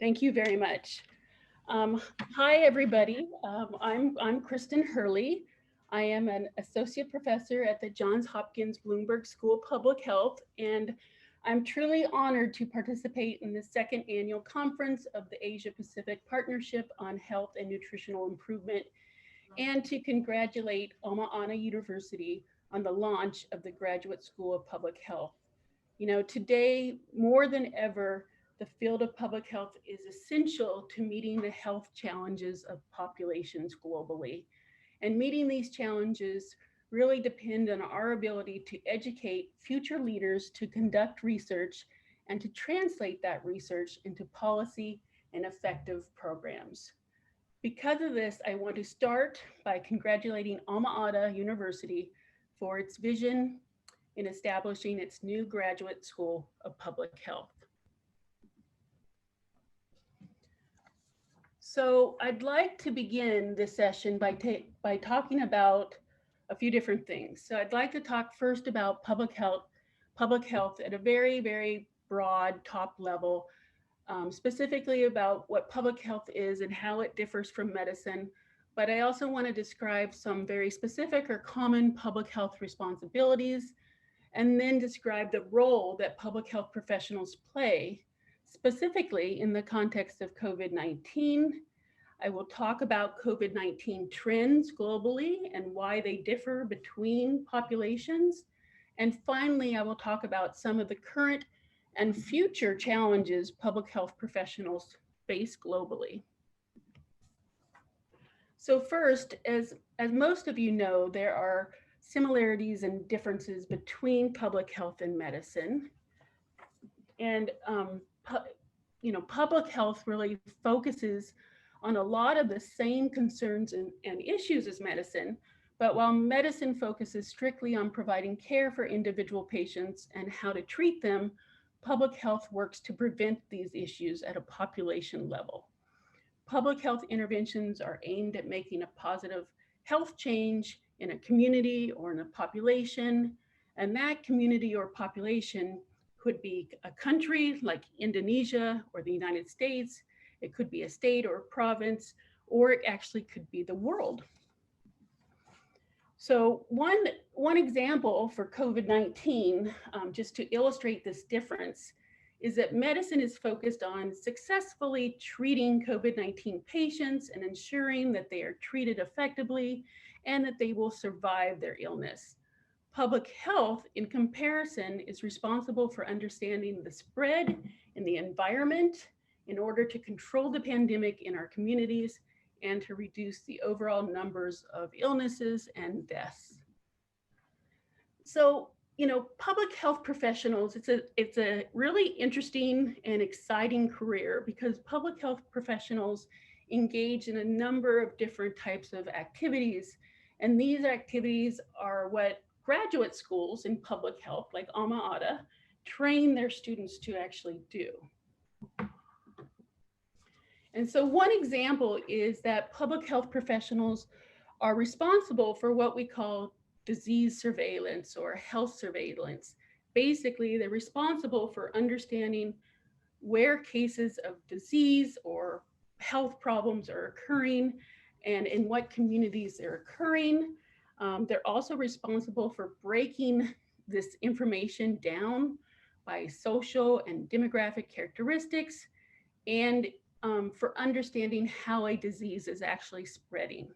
Thank you very much. Um, Hi, everybody. I'm Kristen Hurley. I am an associate professor at the Johns Hopkins Bloomberg School of Public Health, and I'm truly honored to participate in the second annual conference of the Asia Pacific Partnership on Health and Nutritional Improvement, and to congratulate Alma Ata University on the launch of the Graduate School of Public Health. Today, more than ever, the field of public health is essential to meeting the health challenges of populations globally. And meeting these challenges really depend on our ability to educate future leaders to conduct research and to translate that research into policy and effective programs. Because of this, I want to start by congratulating Alma Ata University for its vision in establishing its new graduate school of public health. So I'd like to begin this session by talking about a few different things. So I'd like to talk first about public health at a very, very broad top level, specifically about what public health is and how it differs from medicine. But I also want to describe some very specific or common public health responsibilities and then describe the role that public health professionals play, specifically in the context of COVID 19. I will talk about COVID 19 trends globally and why they differ between populations. And finally, I will talk about some of the current and future challenges public health professionals face globally. So first, as most of you know, there are similarities and differences between public health and medicine. And, public health really focuses on a lot of the same concerns and issues as medicine. But while medicine focuses strictly on providing care for individual patients and how to treat them, public health works to prevent these issues at a population level. Public health interventions are aimed at making a positive health change in a community or in a population, and that community or population could be a country like Indonesia or the United States, it could be a state or a province, or it actually could be the world. So one example for COVID-19, just to illustrate this difference, is that medicine is focused on successfully treating COVID-19 patients and ensuring that they are treated effectively and that they will survive their illness. Public health, in comparison, is responsible for understanding the spread in the environment in order to control the pandemic in our communities and to reduce the overall numbers of illnesses and deaths. So, public health professionals, it's a really interesting and exciting career because public health professionals engage in a number of different types of activities. And these activities are what graduate schools in public health, like Alma Ata, train their students to actually do. And so one example is that public health professionals are responsible for what we call disease surveillance or health surveillance. Basically, they're responsible for understanding where cases of disease or health problems are occurring and in what communities they're occurring. They're also responsible for breaking this information down by social and demographic characteristics and for understanding how a disease is actually spreading.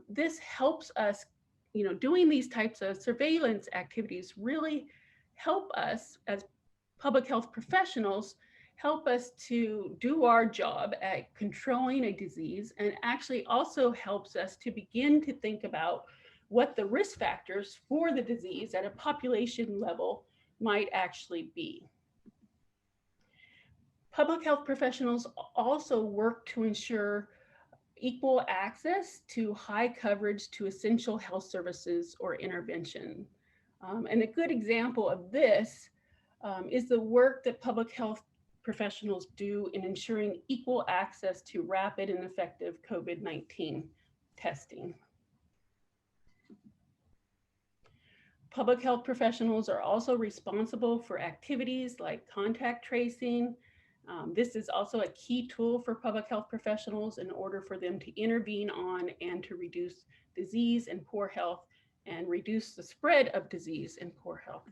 This helps us, doing these types of surveillance activities really help us as public health professionals, help us to do our job at controlling a disease, and actually also helps us to begin to think about what the risk factors for the disease at a population level might actually be. Public health professionals also work to ensure equal access to high coverage to essential health services or intervention. And a good example of this is the work that public health professionals do in ensuring equal access to rapid and effective COVID-19 testing. Public health professionals are also responsible for activities like contact tracing, This is also a key tool for public health professionals in order for them to intervene on and to reduce disease and poor health and reduce the spread of disease and poor health.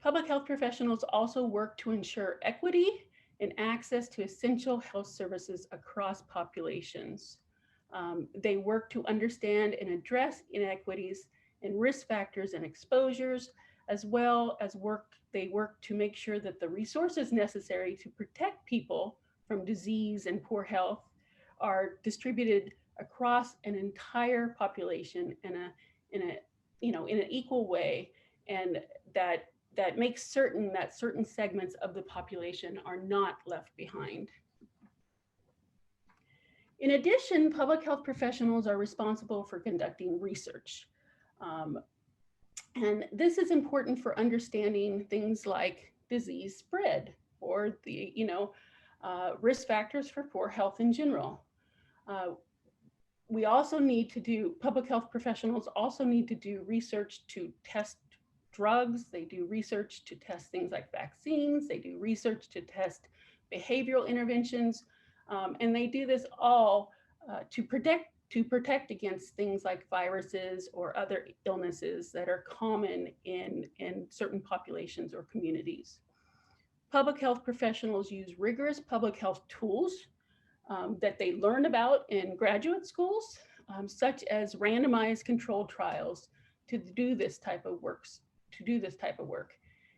Public health professionals also work to ensure equity and access to essential health services across populations. They work to understand and address inequities and risk factors and exposures, as well as they work to make sure that the resources necessary to protect people from disease and poor health are distributed across an entire population in an equal way, and that makes certain that certain segments of the population are not left behind. In addition, public health professionals are responsible for conducting research. Um, and this is important for understanding things like disease spread or the, risk factors for poor health in general. Uh, we also need to do, public health professionals also need to do research to test drugs. They do research to test things like vaccines. They do research to test behavioral interventions. And they do this all to protect against things like viruses or other illnesses that are common in certain populations or communities. Public health professionals use rigorous public health tools that they learn about in graduate schools, such as randomized controlled trials to do this type of work.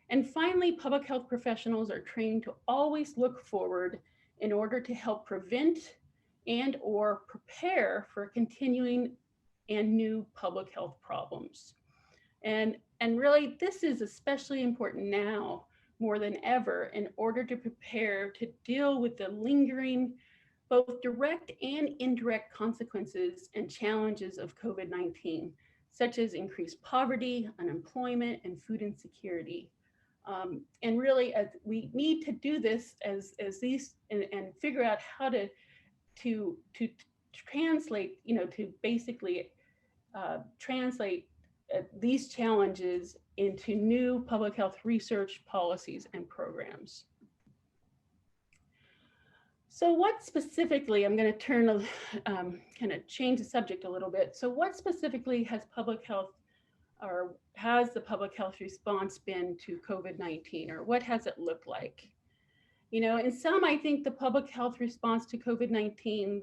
And finally, public health professionals are trained to always look forward in order to help prevent and or prepare for continuing and new public health problems. And really, this is especially important now more than ever in order to prepare to deal with the lingering both direct and indirect consequences and challenges of COVID-19, such as increased poverty, unemployment, and food insecurity. And really, as we need to do this as these and figure out how to translate, to basically translate these challenges into new public health research policies and programs. So what specifically, I'm going to kind of change the subject a little bit. So what specifically has public health or has the public health response been to COVID-19, or what has it looked like? In some, I think the public health response to COVID-19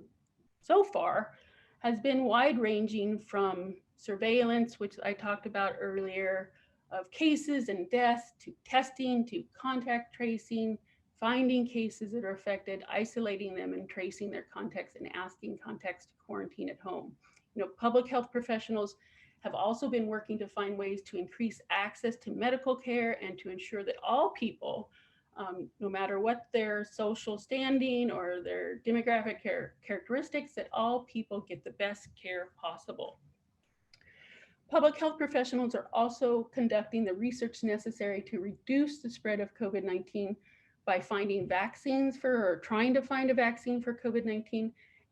so far has been wide ranging from surveillance, which I talked about earlier, of cases and deaths, to testing, to contact tracing, finding cases that are affected, isolating them and tracing their contacts and asking contacts to quarantine at home. Public health professionals have also been working to find ways to increase access to medical care and to ensure that all people, no matter what their social standing or their demographic characteristics, that all people get the best care possible. Public health professionals are also conducting the research necessary to reduce the spread of COVID-19 by finding vaccines or trying to find a vaccine for COVID-19,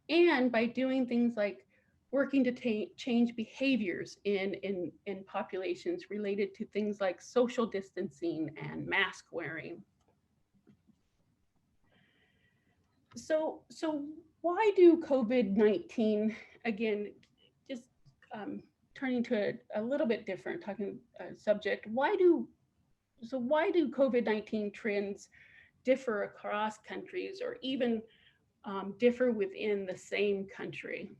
and by doing things like working to change behaviors in populations related to things like social distancing and mask wearing. So why do COVID-19, again, just turning to a little bit different subject, why do COVID-19 trends differ across countries or even differ within the same country?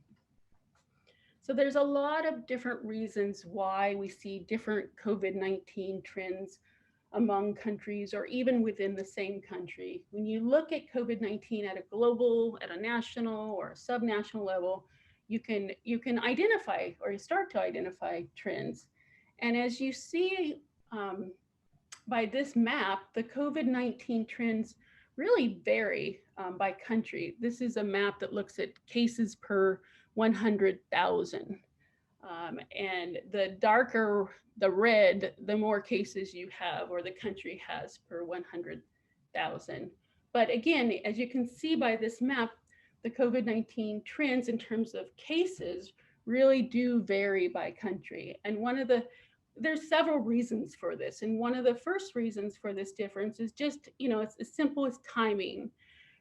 So there's a lot of different reasons why we see different COVID-19 trends among countries or even within the same country. When you look at COVID-19 at a global, at a national or a subnational level, you can identify or start to identify trends. And as you see by this map, the COVID-19 trends really vary by country. This is a map that looks at cases per 100,000. And the darker the red, the more cases you have or the country has per 100,000. But again, as you can see by this map, the COVID-19 trends in terms of cases really do vary by country. And one of the there's several reasons for this. And one of the first reasons for this difference is just, it's as simple as timing.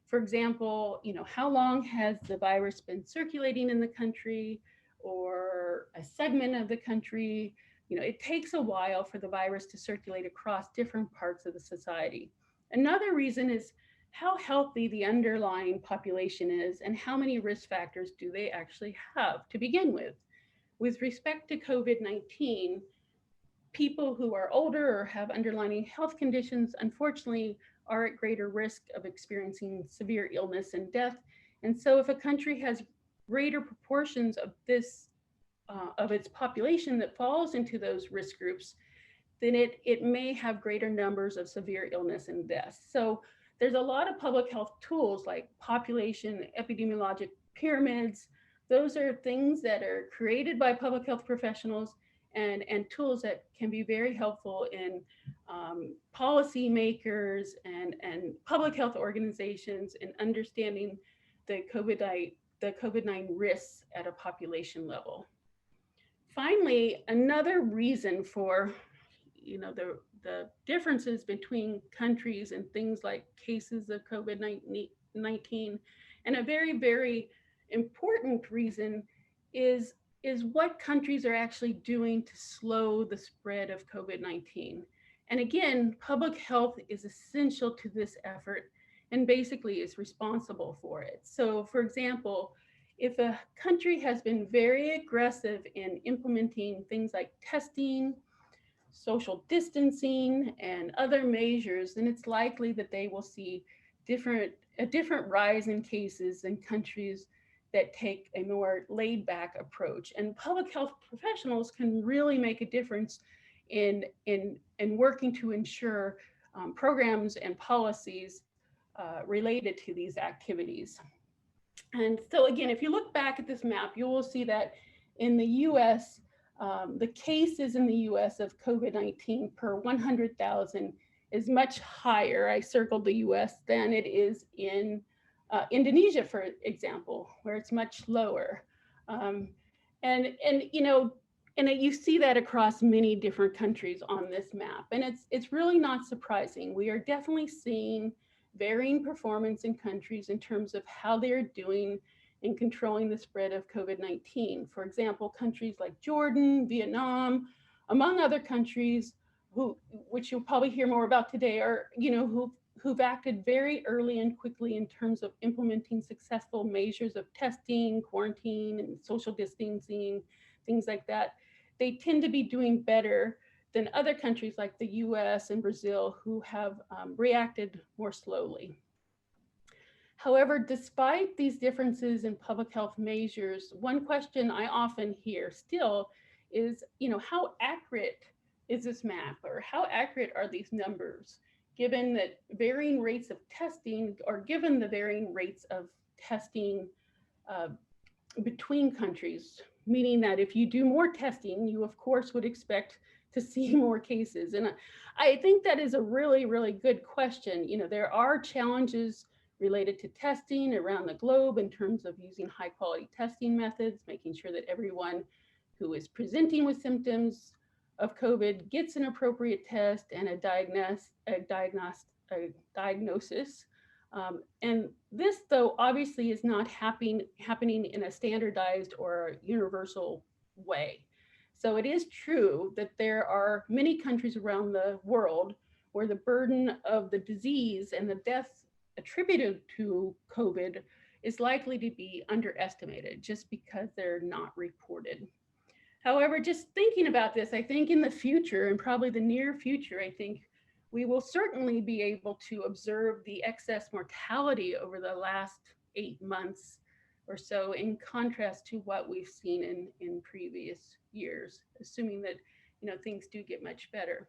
For example, how long has the virus been circulating in the country or a segment of the country? It takes a while for the virus to circulate across different parts of the society. Another reason is how healthy the underlying population is and how many risk factors do they actually have to begin with. With respect to COVID-19, people who are older or have underlying health conditions, unfortunately, are at greater risk of experiencing severe illness and death. And so, if a country has greater proportions of of its population that falls into those risk groups, then it may have greater numbers of severe illness and deaths. So, there's a lot of public health tools like population epidemiologic pyramids. Those are things that are created by public health professionals and tools that can be very helpful in policymakers and public health organizations in understanding the COVID-19 risks at a population level. Finally, another reason for the differences between countries and things like cases of COVID-19, and a very, very important reason is is what countries are actually doing to slow the spread of COVID-19. And again, public health is essential to this effort and basically is responsible for it. So, for example, if a country has been very aggressive in implementing things like testing, social distancing, and other measures, then it's likely that they will see a different rise in cases than countries that take a more laid back approach. And public health professionals can really make a difference in working to ensure programs and policies related to these activities. And so again, if you look back at this map, you will see that in the US, the cases in the US of COVID-19 per 100,000 is much higher. I circled the US than it is in Indonesia, for example, where it's much lower. Um, and you see that across many different countries on this map, and it's really not surprising. We are definitely seeing varying performance in countries in terms of how they're doing in controlling the spread of COVID-19. For example, countries like Jordan, Vietnam, among other countries which you'll probably hear more about today, are who've acted very early and quickly in terms of implementing successful measures of testing, quarantine, and social distancing, things like that. They tend to be doing better than other countries like the US and Brazil, who have reacted more slowly. However, despite these differences in public health measures, one question I often hear still is, how accurate is this map, or how accurate are these numbers, given that varying rates of testing, or given the varying rates of testing uh, between countries, meaning that if you do more testing, you of course would expect to see more cases. And I think that is a really, really good question. There are challenges related to testing around the globe in terms of using high quality testing methods, making sure that everyone who is presenting with symptoms of COVID gets an appropriate test and a diagnosis. And this, though, obviously is not happening in a standardized or universal way. So it is true that there are many countries around the world where the burden of the disease and the deaths attributed to COVID is likely to be underestimated just because they're not reported. However, just thinking about this, I think in the future, and probably the near future, I think we will certainly be able to observe the excess mortality over the last 8 months or so, in contrast to what we've seen in previous years, assuming that things do get much better.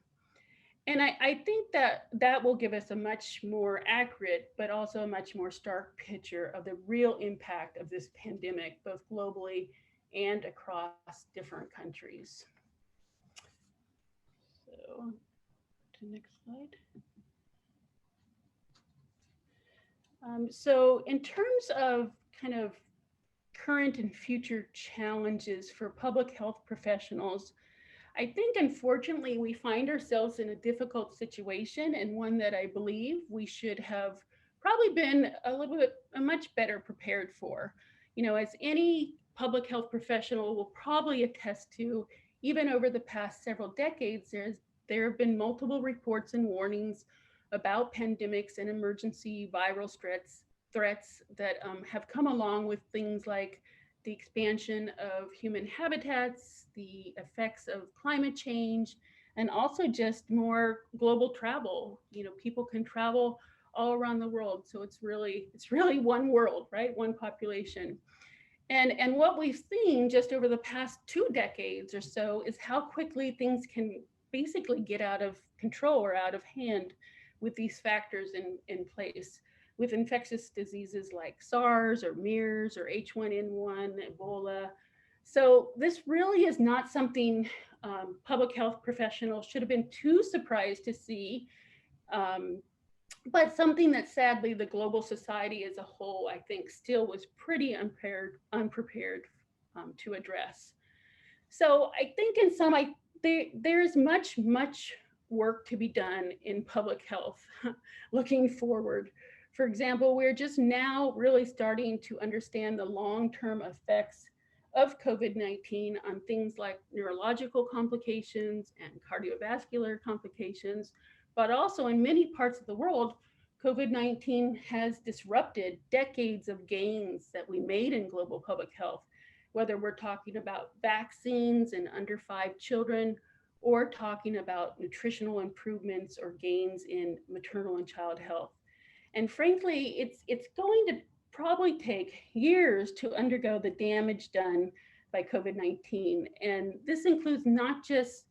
And I think that will give us a much more accurate, but also a much more stark picture of the real impact of this pandemic, both globally and across different countries. So, to the next slide. So in terms of kind of current and future challenges for public health professionals, I think, unfortunately, we find ourselves in a difficult situation, and one that I believe we should have probably been a little bit much better prepared for. You know, as any public health professional will probably attest to, even over the past several decades, there have been multiple reports and warnings about pandemics and emergency viral threats that have come along with things like the expansion of human habitats, the effects of climate change, and also just more global travel. You know, people can travel all around the world, so it's really one world, right? One population. And what we've seen just over the past 2 decades or so is how quickly things can basically get out of control or out of hand with these factors in place, with infectious diseases like SARS or MERS or H1N1, Ebola. So this really is not something public health professionals should have been too surprised to see, um, but something that sadly the global society as a whole, I think, still was pretty unprepared to address. So I think in some, there's much work to be done in public health looking forward. For example, we're just now really starting to understand the long-term effects of COVID-19 on things like neurological complications and cardiovascular complications, but also in many parts of the world, COVID-19 has disrupted decades of gains that we made in global public health, whether we're talking about vaccines in under 5 children or talking about nutritional improvements or gains in maternal and child health. And frankly, it's going to probably take years to undergo the damage done by COVID-19. And this includes not just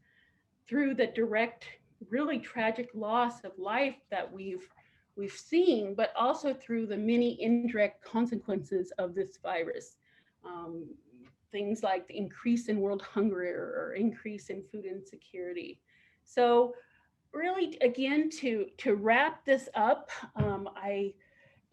through the direct, really tragic loss of life that we've seen, but also through the many indirect consequences of this virus. Um, Things like the increase in world hunger or increase in food insecurity. So really, again, to wrap this up, I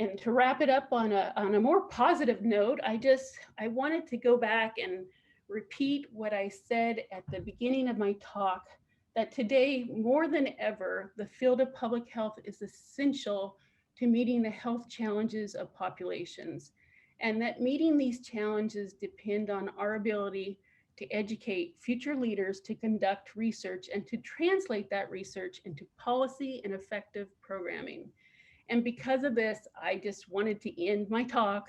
and to wrap it up on a more positive note, I wanted to go back and repeat what I said at the beginning of my talk, that today more than ever the field of public health is essential to meeting the health challenges of populations, and that meeting these challenges depend on our ability to educate future leaders, to conduct research, and to translate that research into policy and effective programming. And because of this, I just wanted to end my talk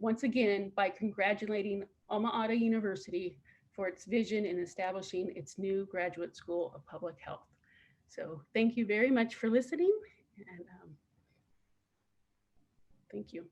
once again by congratulating Alma Ata University for its vision in establishing its new graduate school of public health. So thank you very much for listening, and thank you.